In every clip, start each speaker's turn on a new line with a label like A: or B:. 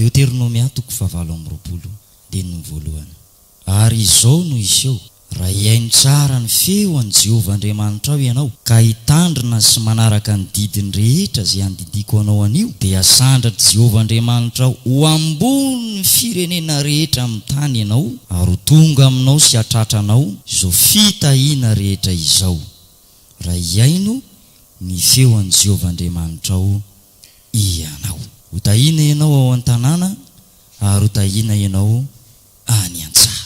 A: Deuteronomia 7:20 dia ny voalohany. Ary izao no izy eo, raha iaino tsara ny feo an' Jehovah Andriamanitra ao ianao ka hitandrina sy manaraka ny didiny rehetra izay andidiko anao anio, dia asandratra Jehovah Andriamanitra ao ho ambony ny firenena rehetra amin'ny tany ianao, ary ho tonga aminao sy hatratranao izao fitahiana rehetra izao, raha iaino ny feo an' Jehovah Andriamanitra ao ianao. Ho tahiana ianao ao an-tanàna ary ho tahiana ianao any an-tsaha.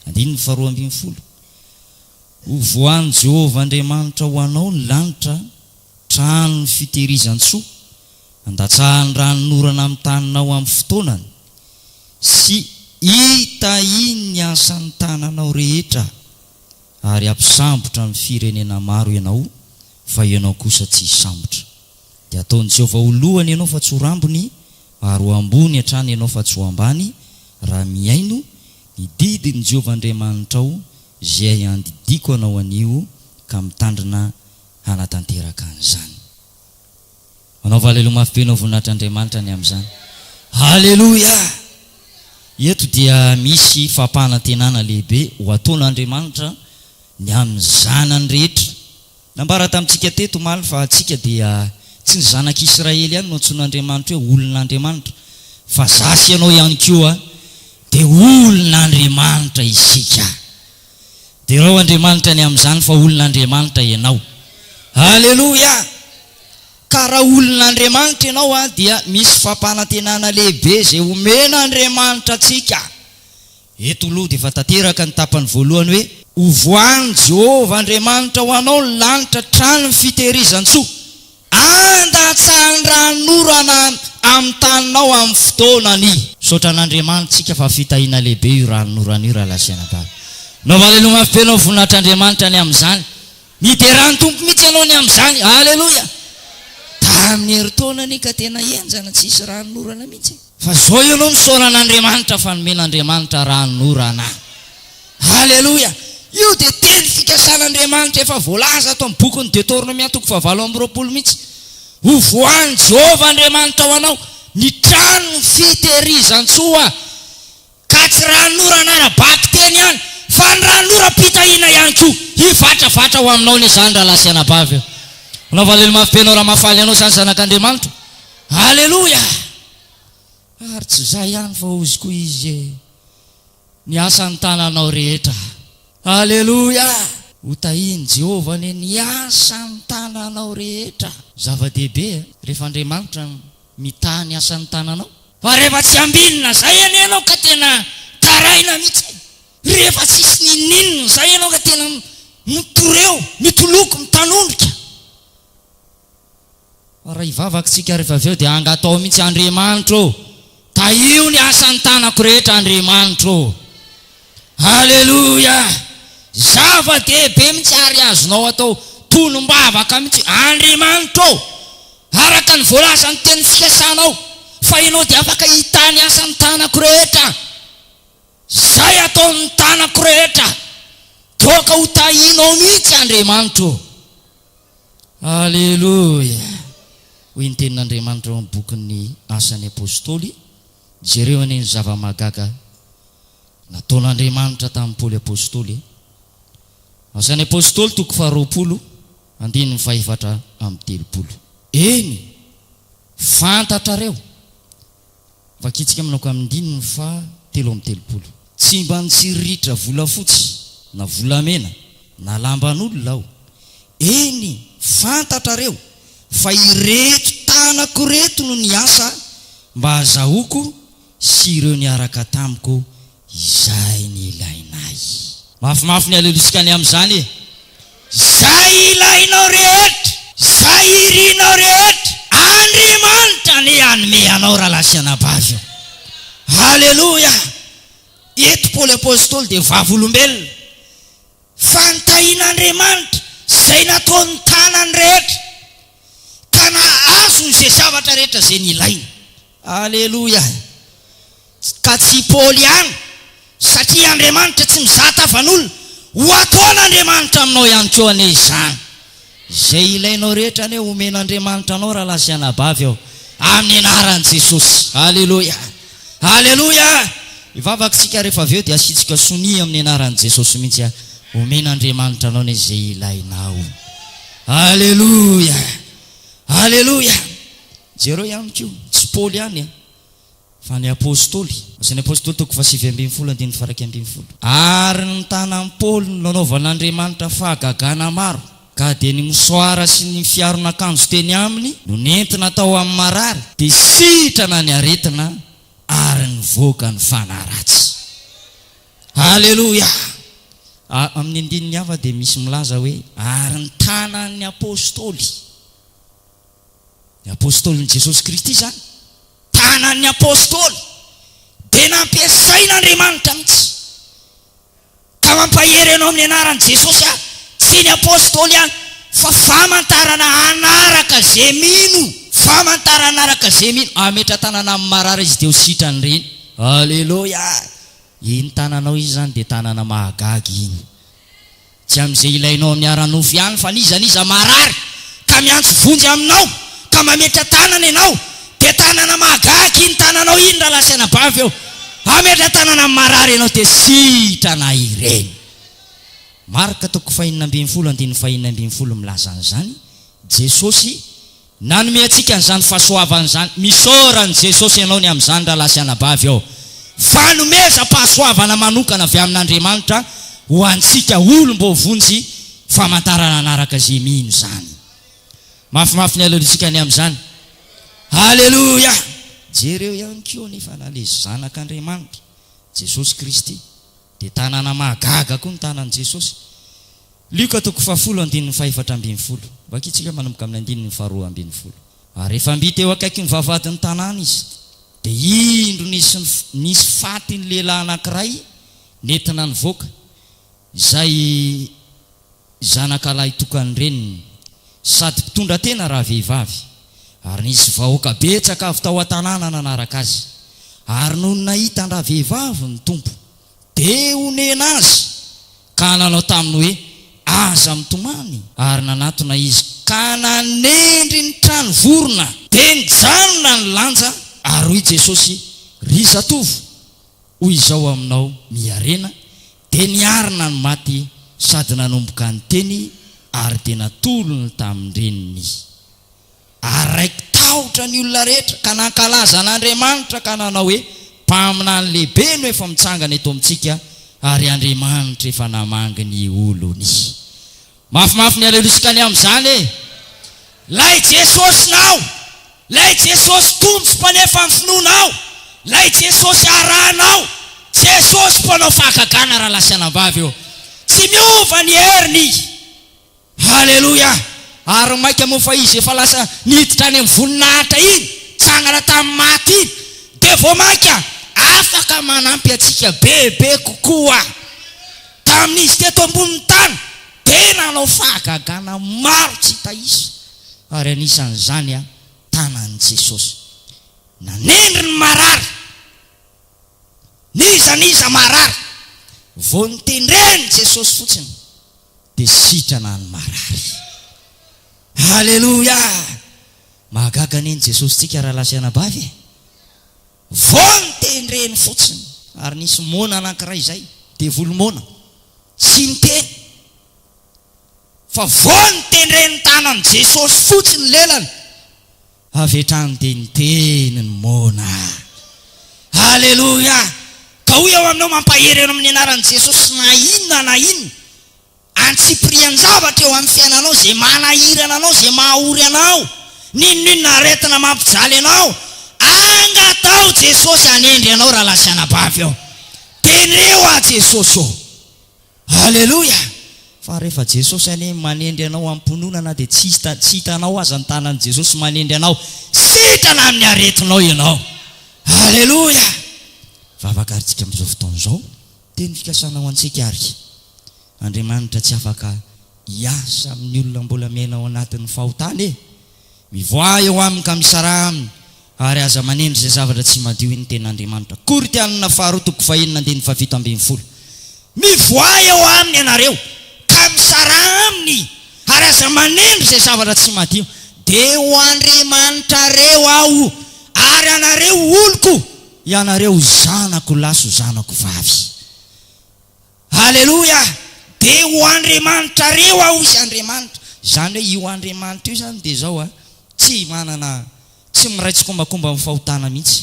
A: Andininy 12. Ho voany Jehovah Andriamanitra ho anao ny lanitra, trano ny fitehirizan-tsoa, andatsahany ranonorana amin'ny taninao amin'ny fotoanany, sy hitahiny ny asan'ny tananao rehetra, ary ampisambotra amin'ny firenena maro ianao, fa ianao kosa tsy hisambotra. Dia ataony Jehovah ho lohany ianao fa tsy ho rambony, ary ho ambony hatrany ianao fa tsy ho ambany, raha miaino ny didiny Jehovah Andriamanitra ao izay andidiko anao anio ka mitandrina hanatanteraka an'izany. Anaova haleloha mafy be anao voninahitra Andriamanitra ny amin'izany. Haleloya! Eto dia misy fampanantenana lehibe ho ataon'Andriamanitra ny amin'ny zanany rehetra. Nambara tamintsika teto maly fa atsika dia tsy ny zanak'Israely ihany no antsoin'Andriamanitra hoe olon'Andriamanitra, fa zasy ianao ihany koa dia olon'Andriamanitra isika. Dia rao Andriamanitra ny amin'izany fa olon'Andriamanitra ianao. Haleloya! Ka raha olon'Andriamanitra ianao dia misy fampanantenana lehibe izay omen'Andriamanitra atsika. Eto aloha dia efa tanteraka ny tapany voalohany hoe ho voany Jehovah Andriamanitra ho anao ny lanitra, trano ny fitehirizan-tsoa, andatsahany ranonorana amin'ny taninao amin'ny fotoanany. Saotra an'Andriamanitra tsika fa fitahiana lehibe io ranonorana io raha lasiana bava. Nao haleloha mafy be anao voninahitra Andriamanitra ny amin'izany. Miterany tompo mihitsy ianao ny amin'izany. Haleloya! Tamin'ny herintaonany ka tena enjana tsisy ranonorana mihitsy. Fa zao ianao misaoran'Andriamanitra fa nomen'Andriamanitra ranonorana. Haleloya! Io dia teny fikasan'Andriamanitra efa voalaza ato amin'ny boky ny Deuteronomia 7:20 mihitsy. Ho voany Jehovah Andriamanitra ho anao ny trano fitehirizan-tsoa, ka tsy ranonorana ara-baky teny ihany fa ny ranoram-pitahiana ihany koa hivatravatra ho aminao ny izany raha lasiana bavy eo. Anao valelo mafy be anao raha mafaly anao izany zanak'Andriamanitra. Haleloya! Ary tsy izay ihany fa ozy koa izy ny asan'ny tananao rehetra. Haleloya! Ho tahiny Jehovah ny asan'ny tananao rehetra. Zava-dehibe rehefa Andriamanitra mitaha ny asan'ny tananao. Fa rehefa tsy ambinina zay ianao ka tena taraina mihitsy. Rehefa tsisy nininina zay ianao ka tena mitoreo, mitoloko, mitanondrika. Raha hivavaka tsika rehefa avy eo dia angatao mihitsy Andriamanitra, tahio ny asan'ny tanako rehetra Andriamanitra. Haleluya! Zava-dehibe mihitsy ary azonao atao tolombavaka mihitsy Andriamanitra, araka ny voalazany teny fikasanao fa ianao dia afaka hitany asan'ny tanako rehetra. Zay ataon'ny tanako rehetra, toka ho tahinao mihitsy Andriamanitra. Haleluya! Hoy ny tenin'Andriamanitra ao amin'ny bokin'ny Asan'ny Apôstôly, jereo any ny zava-magaga nataon'Andriamanitra tamin'ny Paoly Apôstôly. Asan'ny Apôstôly 20:7-30. Eny, fantatrareo, vakitsika aminako amin'ny dininy 7:30. Tsy mba nitsiriritra volafotsy na volamena na lamban'olona aho. Eny, fantatrareo fa ireto tanako reto no ny asa mba azahoako sy ireo niaraka tamiko izay ny ilainay. Mafimafy ny alelotsika ny amin'izany e. Zay ilainao rehetra, zay irinao rehetra, Andriamanitra ny hanome anao raha lasiana bavy eo. Haleluya! Eto Paoly Apôstôly dia vavolombelona, fantahin'Andriamanitra zay nataon'ny tanany rehetra ka nahazo izay zavatra rehetra izay nilaina. Haleluya! Ka tsy Paoly ihany, satria Andriamanitra tsy mizata avan'olona, ho ataon'Andriamanitra aminao ihany koa ane izany. Izay ilainao rehetra ane omen'Andriamanitra anao raha lasiana bavy eo. amin'ny anaran'i Jesosy. Haleloia, haleloia. Ivavakantsika rehefa avy eo dia asitsika sonia amin'ny anaran'i Jesosy mihitsy a. Omen'Andriamanitra anao izay ilainao. Haleloia, haleloia. Jereo ihany koa tsy Paoly ihany fa ny apôstôly. Ny apôstôly toko 7:20 ary ny tanan'i Paoly no nanaovan'Andriamanitra fahagagana maro, ka dia ny mosoara sy ny fiaron'akanjo teny aminy no nentina tao amin'ny marary, dia sitrana ny aretina ary nivoaka ny fanaratsy. Haleloia. Amin'ny andininy hafa dia misy milaza hoe ary ny tanan'ny apôstôly, ny apôstôlin'i Jesosy Kristy zany, tanan'ny apôstôly dia nampiasain'Andriamanitra mihitsy ka mampahery ianao amin'ny anaran'i Jesosy tsy ny apôstôly ihany fa famantarana anaraka zay mino, famantarana anaraka zay mino ametra tanana amin'ny marary izy dia ho sitrany reny. Haleloia. Iny tananao izy zany dia tanana mahagagy iny, tsy amin'izay ilainao amin'ny aranofy ihany fa nizaniza marary ka miantso vonjy aminao ka mametra tanana ianao, dia tanana mahagagy iny tananao iny raha lasaina bavy eo, ametra tanana amin'ny marary ianao dia sitrana ireny. Marka toko 5:12 milaza an'izany. Jesosy nanome antsika an'izany fahasoavana izany. Misaorany Jesosy ianao ny amin'izany raha lasaina bavy eo, fanomeza-pahasoavana manokana avy amin'Andriamanitra ho antsika olom-bo vonjy famantarana anaraka zay mino zany. Mafimafy ny alelotsika ny amin'izany. Haleloia. Jereo ihany koa nefa na le zanak'Andriamanitra Jesosy Kristy dia tanana mahagaga koa ny tanan'i Jesosy. Luka toko 10:4. Vakitsika manomboka amin'ny 12:2. Ary rehefa mbita eo akaiky ny vavahadin'ny tanàna izy, dia indro nisy faty ny lehilahy anankiray nentina nivoaka, izay zanakalahy tokany reniny sady mpitondra tena raha vehivavy, ary nisy vahoaka betsaka avy tao an-tanàna nanaraka azy. Ary noho nahita raha vehivavy ny tompo dia onena azy ka nanao taminy hoe aza mitomany, ary nanatona izy ka nanendry ny trano vorona, dia nijanona ny lanja. Ary hoy Jesosy, ry zatovo, hoy izao aminao miarena, dia niarina ny maty sady nanomboka ny teny ary dia natolony tamin'ny reniny. Araiky tahotra ny olona rehetra ka nankalaza an'Andriamanitra ka nanao hoe mpamina ny lehibe no efa mitsangana eto amintsika, ary Andriamanitra efa namangy ny olony. Mafimafy ny alelotsika ny amin'izany e. Lay Jesosy nao, lay Jesosy tompy mpanefa amin'ny finoanao, lay Jesosy arahanao, Jesosy mpanao fahagagana raha lasaina bavy eo, tsy miova ny heriny. Haleloia. Ary maika moa fa izy efa lasa niditra any amin'ny voninahitra iny, tsangana tamin'ny maty iny, dia vao maika afaka manampy antsika bebe kokoa. Tamin'izy teto ambonin'ny tany tena nanao fahagagana maro tsy taisa, ary anisan'izany tanan'i Jesosy. Nanendry ny marary, nizaniza marary, vao nitendreny Jesosy fotsiny dia sitrana ny marary. Haleloia. Mahagaga neny Jesosy tsika raha lasaina bavy. Vao nitendreny fotsiny, ary nisy mona anankiray izay dia volomona tsy niteny, fa vao nitendreny tanan'i Jesosy fotsiny lelany, avetrany dia niteny ny mona. Haleloia. Ka hoy ao aminao mampahery eo amin'ny anaran'i Jesosy na inona na inona, antsipirian-javatra eo amin'ny fiainanao zay manahirana anao, zay mahahory anao, ninona aretina mampijaly anao, angatao Jesosy hanendry anao raha lasaina bavy eo. Teneo a Jesosy o. Haleloia. Fa rehefa Jesosy ane manendry anao ampononana dia tsy hitanao aza ny tanan'i Jesosy manendry anao, sitrana amin'ny aretinao ianao. Haleloia. Vavakaritsika amin'izao fotoana izao, teny fikasana ho antsika ary Andriamanitra tsy afaka hiasa amin'ny olona mbola miaina ao anatin'ny fahotany e. Mivoa eo aminy ka misara aminy, ary aza manendry izay zavatra tsy madio iny ten'Andriamanitra. Korinthiana 2:5-7. Mivoa eo aminy ianareo ka misara aminy, ary aza manendry izay zavatra tsy madio, dia ho Andriamanitra reo aho, ary anareo oloko, ianareo zanako laso zanako vavy. Haleloia. Dia ho Andriamanitra reo aho izy Andriamanitra. Izany hoe io Andriamanitra io zany dia zao tsy manana, tsy miraitsy kombakomba amin'ny fahotana mihitsy.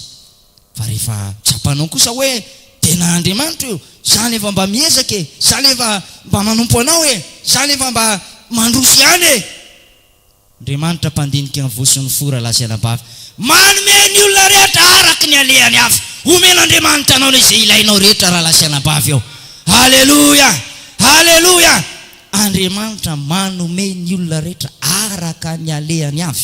A: Fa rehefa tsapanao kosa hoe tena Andriamanitra io, zany efa mba miezaka e, zany efa mba manompo anao e, zany efa mba mandroso ihany e. Andriamanitra mpandinika ny vosiny fora lasianam-bavy, manome ny olona rehetra araka ny alehany avy. Omen'Andriamanitra anao izay ilainao rehetra raha lasianam-bavy ao. Haleluia, haleluia. Andriamanitra manome ny olona rehetra araka ny alehany avy,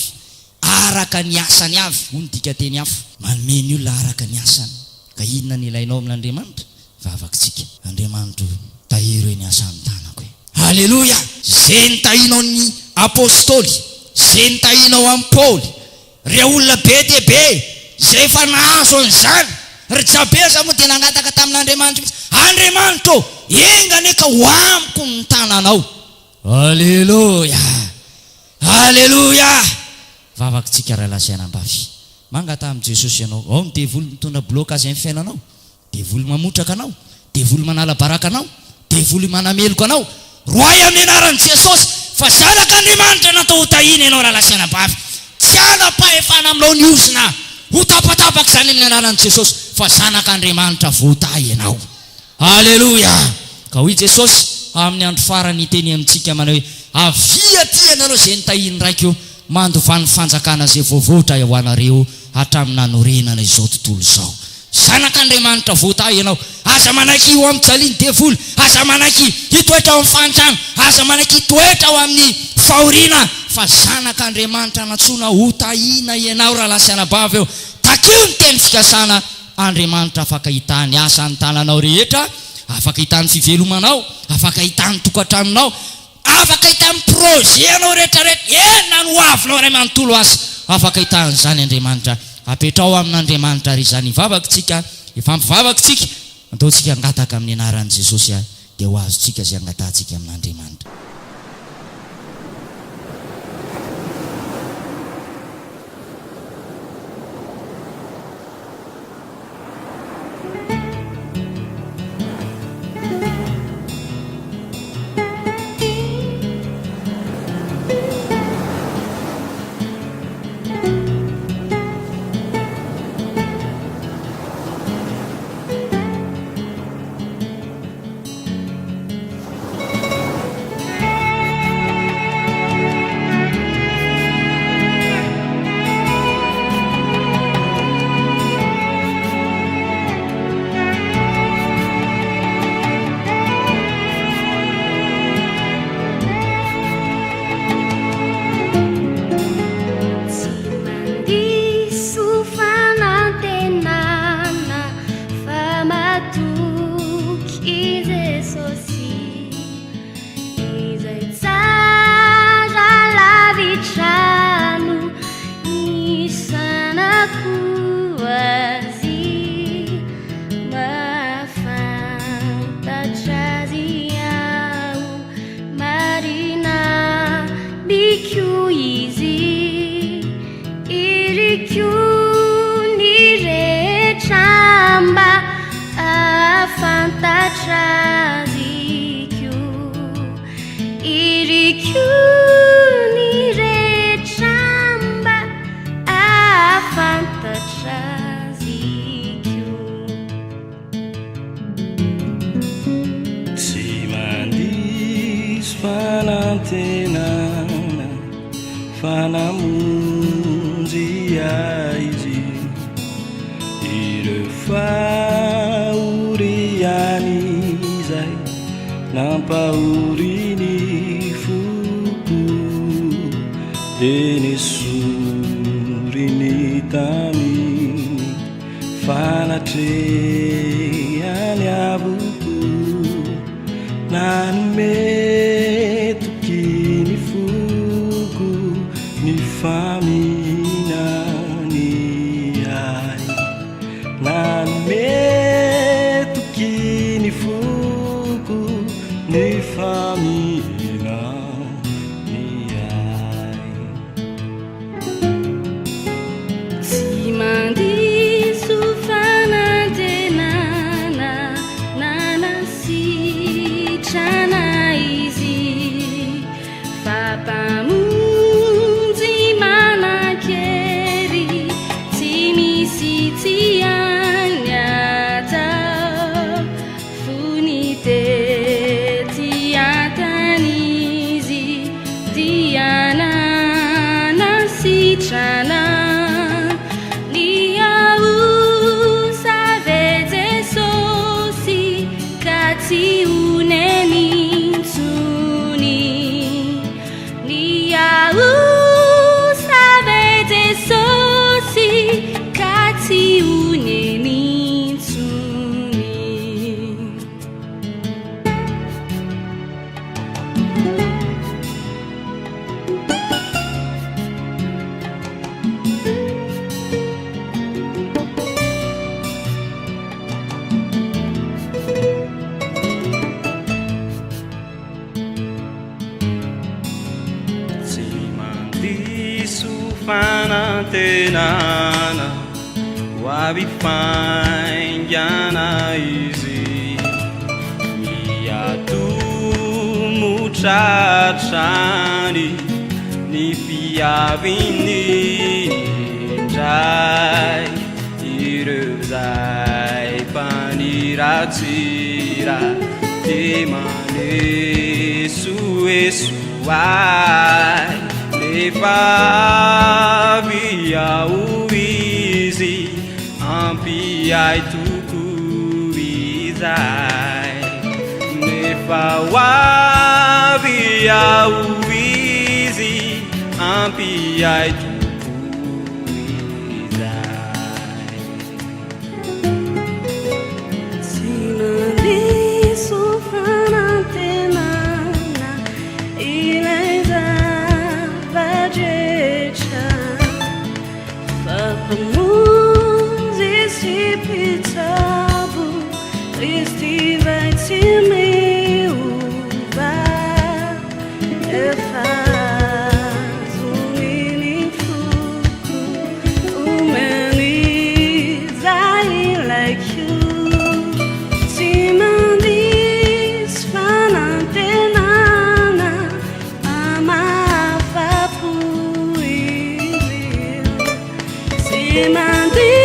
A: araka ny asany avy. Hoy dika teny hafa, manome ny olona araka ny asany. Ka inona ny ilainao amin'Andriamanitra? Vavakitsika. Andriamanitra tahiro ny asany tanako. Haleluia. Zay nitahinao ny apôstôly, zay nitahinao amin'ny Paoly, reo olona be dia be zay efa nahazo an'izany, ry Jabeza moa dia nangataka tamin'Andriamanitra, Andriamanitra engane ka ho amiko ny tananao. Haleluia, haleluia. Vavakitsika raha lasianam-bavy, mangata amin'i Jesosy ianao. Ao ny devoly mitondra blokazy amin'ny fiainanao, devoly mamotraka anao, devoly manala baraka anao, devoly manameloko anao. Roay amin'ny anaran'i Jesosy, fa zanak'Andriamanitra natao ho tahiny ianao raha lasianam-bavy. Tsy anam-pahefana aminao ny osina ho tapatapaka izany amin'ny anaran'i Jesosy, fa zanak'Andriamanitra voatahy ianao. Haleluia. Ka hoy Jesosy amin'ny andro farany teny amintsika manao hoe, avia ty ianareo izay nitahiny raiky io, mandovany fanjakana izay voavoatra ho anareo hatramin'ny hanorenana izao tontolo izao. Zanak'Andriamanitra voatahy ianao. Aza manaiky io amin'ny jaliany devoly, aza manaiky hitoetra ao amin'ny fantrano, aza manaiky hitoetra ao amin'ny fahoriana, fa zanak'Andriamanitra natsona ho tahina ianao raha lasianam-bavy eo. Takeo ny teny fikasana, Andriamanitra afaka hitany asa ny tananao rehetra, afaka hitany fivelomanao, afaka hitany tokantranonao, afaka hitany projet anao rehetrarehetra. Ena no avinao ray manontolo azy, afaka hitany zany Andriamanitra. Apetrao amin'Andriamanitra ry zany vavakitsika, ifampivavakitsika, ataontsika angataka amin'ny anaran'i Jesosy dia ho azontsika izay angatantsika amin'Andriamanitra.
B: Fanamunzi aizi irefauriani zai nampaurini fuku denisurini tami fanatreani abuku nanmetukini fuku ni famina ni ai nanmetukini fuku ni famina ni ai
C: rehetrana ny ao savy Jesosy ka tsy honenitsony ny ao savy Jesosy ka tsy honenitsony.
B: Fanantenana wabifaingana izy miatomotratrany ny fiaviny indray ireo zay mpaniratsira de manesoesoay nefa viao izy ampy ai toko izay nefa viao izy ampy ai toko izay.
C: Sinandiso fanantenana ilay zava-drehetra fampamonjy sy mpitsabo Kristy vai tsy miova efa zoniny foko omeny izay ilaiko tsy mandisy fanantenana amafapo izy tsy mandisy